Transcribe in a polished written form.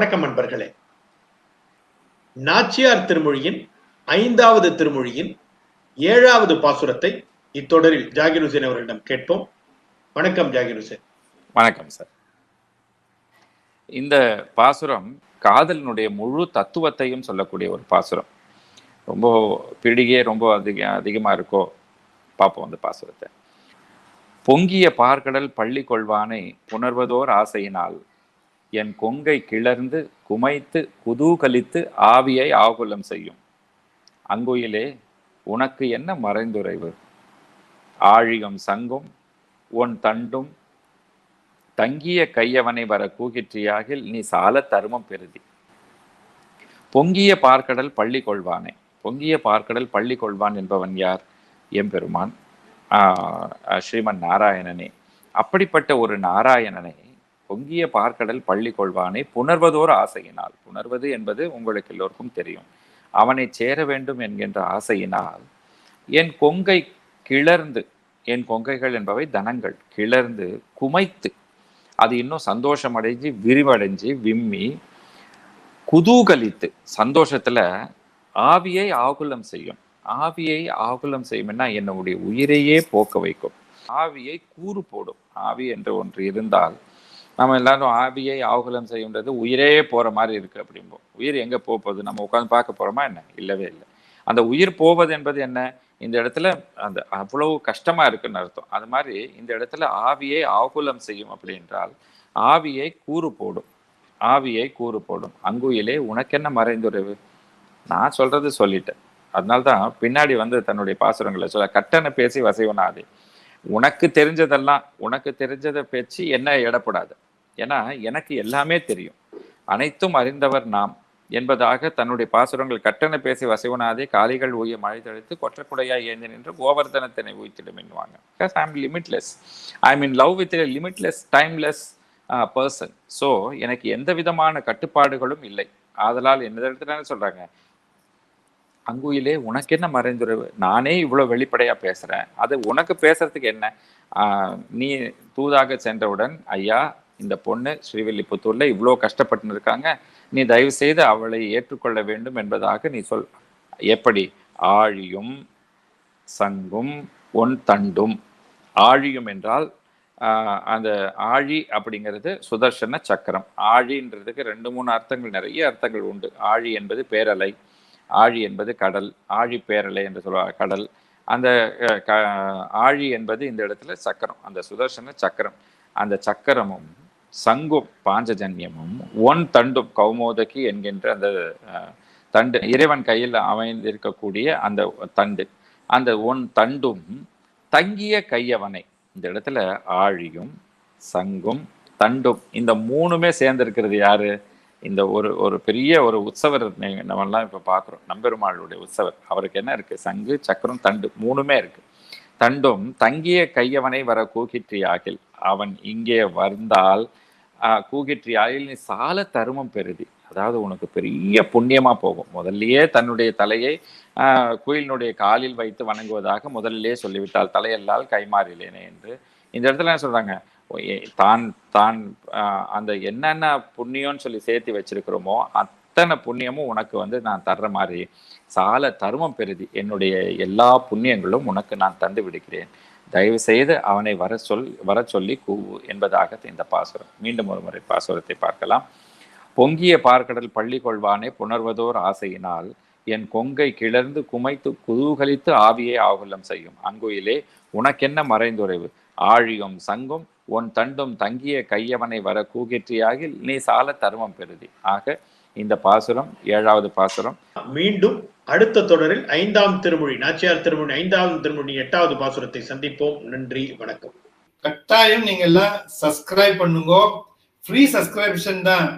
வணக்கம் நண்பர்களே. நாச்சியார் திருமொழியின் 5வது திருமொழியின் 7வது பாசுரத்தை இத்தொடரில் ஜாகிர் ஹுசேன் அவர்களிடம் கேட்போம். வணக்கம் ஜாகிர் ஹுசேன். வணக்கம் சார். இந்த பாசுரம் காதலினுடைய முழு தத்துவத்தையும் சொல்லக்கூடிய ஒரு பாசுரம். ரொம்ப பிடிகே ரொம்ப அதிகமா இருக்கோ பார்ப்போம் அந்த பாசுரத்தை. பொங்கிய பார்க்கடல் பள்ளி கொள்வானை புணர்வதோர் ஆசையினால் என் கொங்கை கிளர்ந்து குமைத்து குதூகலித்து ஆவியை ஆகுலம் செய்யும். அங்குயிலே உனக்கு என்ன மறைந்துரைவு? ஆழியும் சங்கும் உன் தண்டும் தங்கிய கையவனை வர கூகிற்றியாகில் நீ சால தருமம் பெறுதி. பொங்கிய பார்க்கடல் பள்ளி கொள்வானே. பொங்கிய பார்க்கடல் பள்ளி கொள்வான் என்பவன் யார்? எம்பெருமான் ஸ்ரீமன் நாராயணனே. அப்படிப்பட்ட ஒரு நாராயணனை பொங்கிய பார்க்கடல் பள்ளி கொள்வானை புணர்வதோர் ஆசையினால், புணர்வது என்பது உங்களுக்கு எல்லோருக்கும் தெரியும், அவனை சேர வேண்டும் என்கின்ற ஆசையினால் என் கொங்கை கிளர்ந்து, என் கொங்கைகள் என்பவை தனங்கள், கிளர்ந்து குமைத்து அது இன்னும் சந்தோஷம் அடைஞ்சு விரிவடைஞ்சு விம்மி குதூகலித்து சந்தோஷத்துல ஆவியை ஆகுலம் செய்யும். ஆவியை ஆகுலம் செய்யும்னா என்னுடைய உயிரையே போக்க வைக்கும். ஆவியை கூறு போடும். ஆவி என்று ஒன்று இருந்தால் நம்ம எல்லாரும் ஆவியை ஆகுலம் செய்யுன்றது உயிரே போற மாதிரி இருக்கு அப்படிம்போம். உயிர் எங்க போகுது? நம்ம உட்காந்து பார்க்க போறோமா என்ன? இல்லவே இல்லை. அந்த உயிர் போவது என்பது என்ன? இந்த இடத்துல அந்த அவ்வளவு கஷ்டமா இருக்குன்னு அர்த்தம். அது மாதிரி இந்த இடத்துல ஆவியை ஆகுலம் செய்யும் அப்படி என்றால் ஆவியை கூறு போடும். ஆவியை கூறு போடும். அங்குயிலே உனக்கென்ன மறைந்துரைவு? நான் சொல்றது சொல்லிட்டேன். அதனால்தான் பின்னாடி தன்னுடைய பாசுரங்களை சொல்ல கட்டண பேசி வசைவனாதே. உனக்கு தெரிஞ்சதெல்லாம், உனக்கு தெரிஞ்சதை பேச்சு என்ன எடப்படாது. ஏன்னா எனக்கு எல்லாமே தெரியும், அனைத்தும் அறிந்தவர் நாம் என்பதாக தன்னுடைய பாசுரங்கள் கட்டண பேசி வசைவனாதே. காலிகள் ஊய மழை தடுத்து கொற்றக்குடையா ஏந்தி நின்று கோவர்தனத்தினை ஊய்த்திடும் என்னுவாங்க. Because I am limitless. I am in love with a limitless timeless person. So எனக்கு எந்த விதமான கட்டுப்பாடுகளும் இல்லை. ஆதலால் என்ன சொல்றாங்க, அங்குயிலே உனக்கு என்ன மறைந்துரைவு? நானே இவ்வளவு வெளிப்படையா பேசுறேன், அது உனக்கு பேசுறதுக்கு என்ன? நீ தூதாக சென்றவுடன், ஐயா இந்த பொண்ணு ஸ்ரீவில்லிபுத்தூர்ல இவ்வளோ கஷ்டப்பட்டு இருக்காங்க, நீ தயவு செய்து அவளை ஏற்றுக்கொள்ள வேண்டும் என்பதாக நீ சொல். எப்படி? ஆழியும் சங்கும் ஒன் தண்டும். ஆழியும் என்றால் அந்த ஆழி அப்படிங்கிறது சுதர்சன சக்கரம். ஆழின்றதுக்கு 2-3 அர்த்தங்கள், நிறைய அர்த்தங்கள் உண்டு. ஆழி என்பது பேரலை, ஆழி என்பது கடல், ஆழி பேரலை என்று சொல்லுவாங்க கடல். அந்த ஆழி என்பது இந்த இடத்துல சக்கரம், அந்த சுதர்சன சக்கரம். அந்த சக்கரமும் சங்கும் பாஞ்சஜன்யமும் ஒன் தண்டும் கௌமோதகி என்கின்ற அந்த தண்டு, இறைவன் கையில் அமைந்திருக்கக்கூடிய அந்த தண்டு, அந்த ஒன் தண்டும் தங்கிய கையவனை. இந்த இடத்துல ஆழியும் சங்கும் தண்டும் இந்த 3மே சேர்ந்திருக்கிறது யாரு? இந்த ஒரு பெரிய ஒரு உற்சவர் நம்மெல்லாம் இப்போ பார்க்குறோம், நம்பெருமாளுடைய உற்சவர். அவருக்கு என்ன இருக்கு? சங்கு சக்கரம் தண்டு 3மே இருக்கு. தண்டும் தங்கிய கையவனை வர கூகிற்றியாகில், அவன் இங்கே வந்தால் கூகிற்றியாகில் நீ சால தருமம் பெறுதி. அதாவது உனக்கு பெரிய புண்ணியமா போகும். முதல்லயே தன்னுடைய தலையை குயிலினுடைய காலில் வைத்து வணங்குவதாக முதல்லே சொல்லிவிட்டால், தலையல்லால் கைமாறிலேனே என்று. இந்த இடத்துல என்ன சொல்றாங்க, தான் தான் அந்த என்னென்ன புண்ணியம்னு சொல்லி சேர்த்து வச்சிருக்கிறோமோ அத்தனை புண்ணியமும் உனக்கு நான் தர்ற மாதிரி சால தருமம் பெறுதி. என்னுடைய எல்லா புண்ணியங்களும் உனக்கு நான் தந்து விடுகிறேன், தயவு செய்து அவனை வர சொல்லி கூவு என்பதாக இந்த பாசுரம். மீண்டும் ஒரு முறை பாசுரத்தை பார்க்கலாம். பொங்கிய பார்க்கடல் பள்ளி கொள்வானே புணர்வதோர் ஆசையினால் என் கொங்கை கிளர்ந்து குமைத்து குதூகலித்து ஆவியை ஆகுலம் செய்யும். அங்குயிலே உனக்கென்ன மறைந்துரைவு? ஆழியும் சங்கும் உன் தண்டும் தங்கிய கையவனை வர கூகிற்றியாகில் நீ சால தருமம் பெறுதி. ஆக இந்த பாசுரம் 7வது பாசுரம். மீண்டும் அடுத்த தொடரில் 5ஆம் திருமொழி, நாச்சியார் திருமொழி 5வது திருமொழி 8வது பாசுரத்தை சந்திப்போம். நன்றி, வணக்கம். கட்டாயம் நீங்க எல்லாம் சப்ஸ்கிரைப் பண்ணுங்க. ஃப்ரீ சப்ஸ்கிரிப்ஷன் தான்.